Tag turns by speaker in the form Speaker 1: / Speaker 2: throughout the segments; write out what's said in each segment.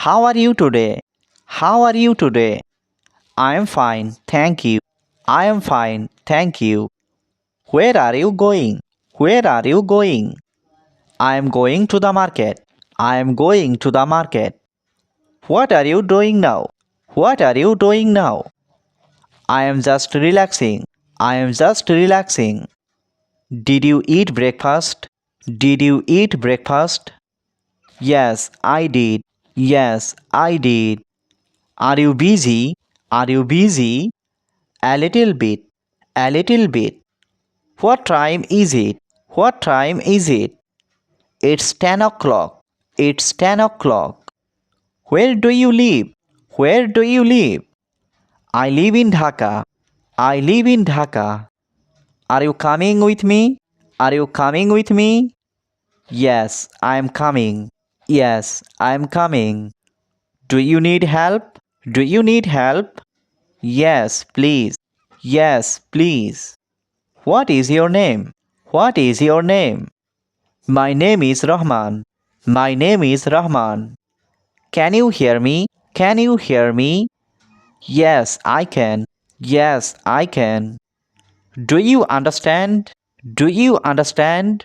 Speaker 1: How are you today? How are you today? I am fine, thank you. I am fine, thank you. Where are you going? Where are you going? I am going to the market. I am going to the market. What are you doing now? What are you doing now? I am just relaxing. I am just relaxing. Did you eat breakfast? Did you eat breakfast? Yes, I did. Yes, I did. Are you busy? Are you busy? A little bit. A little bit. What time is it? What time is it? It's 10 o'clock. It's 10 o'clock. Where do you live? Where do you live? I live in Dhaka. I live in Dhaka. Are you coming with me? Are you coming with me? Yes, I am coming. Yes, I am coming. Do you need help? Do you need help? Yes, please. Yes, please. What is your name? What is your name? My name is Rahman. My name is Rahman. Can you hear me? Can you hear me? Yes, I can. Yes, I can. Do you understand? Do you understand?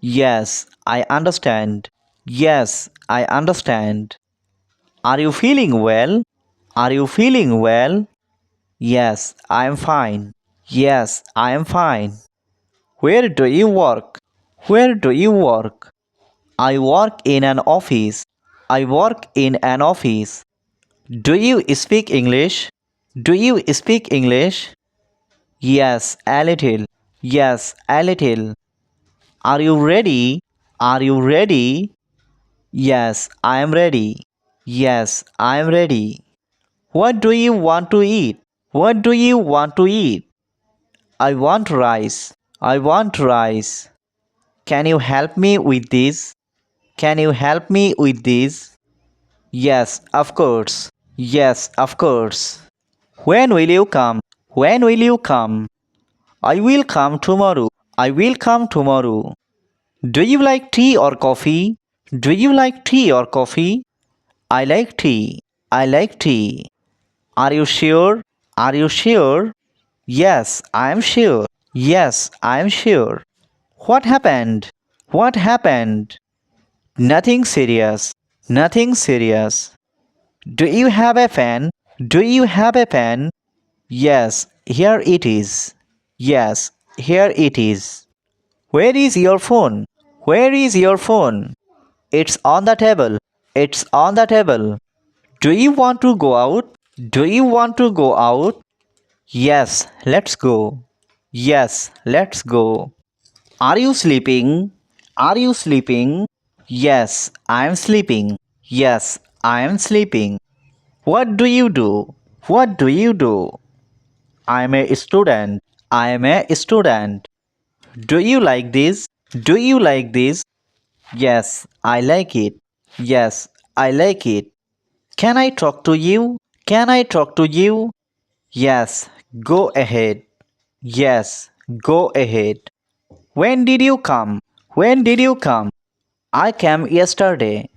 Speaker 1: Yes, I understand. Yes, I understand. Are you feeling well? Are you feeling well? Yes, I am fine. Yes, I am fine. Where do you work? Where do you work? I work in an office. I work in an office. Do you speak English? Do you speak English? Yes, a little. Yes, a little. Are you ready? Are you ready? Yes, I am ready. Yes, I am ready. What do you want to eat? What do you want to eat? I want rice. I want rice. Can you help me with this? Can you help me with this? Yes, of course. Yes, of course. When will you come? When will you come? I will come tomorrow. I will come tomorrow. Do you like tea or coffee? Do you like tea or coffee? I like tea. I like tea. Are you sure? Are you sure? Yes, I am sure. Yes, I am sure. What happened? What happened? Nothing serious. Nothing serious. Do you have a pen? Do you have a pen? Yes, here it is. Yes, here it is. Where is your phone? Where is your phone? It's on the table. It's on the table. Do you want to go out? Do you want to go out? Yes, let's go. Yes, let's go. Are you sleeping? Are you sleeping? Yes, I am sleeping. Yes, I am sleeping. What do you do? What do you do? I am a student. I am a student. Do you like this? Do you like this? Yes, I like it. Yes, I like it. Can I talk to you? Can I talk to you? Yes, go ahead. Yes, go ahead. When did you come? When did you come? I came yesterday.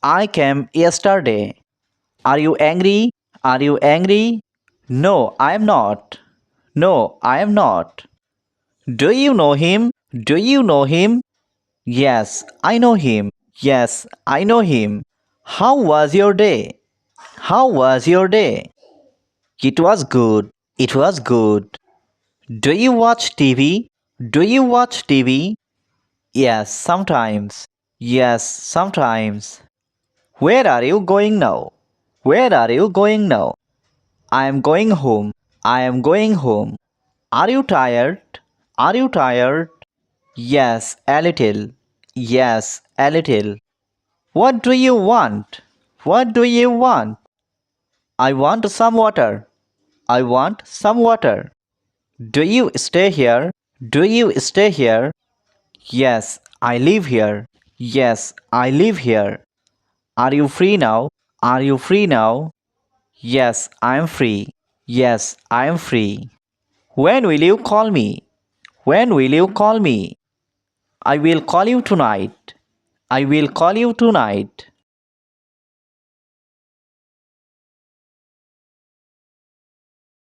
Speaker 1: I came yesterday. Are you angry? Are you angry? No, I am not. No, I am not. Do you know him? Do you know him? Yes, I know him. Yes, I know him. How was your day? How was your day? It was good. It was good. Do you watch TV? Do you watch TV? Yes, sometimes. Yes, sometimes. Where are you going now? Where are you going now? I am going home. I am going home. Are you tired? Are you tired? Yes, a little. Yes, a little. What do you want? What do you want? I want some water. I want some water. Do you stay here? Do you stay here? Yes, I live here. Yes, I live here. Are you free now? Are you free now? Yes, I am free. Yes, I am free. When will you call me? When will you call me? I will call you tonight. I will call you tonight.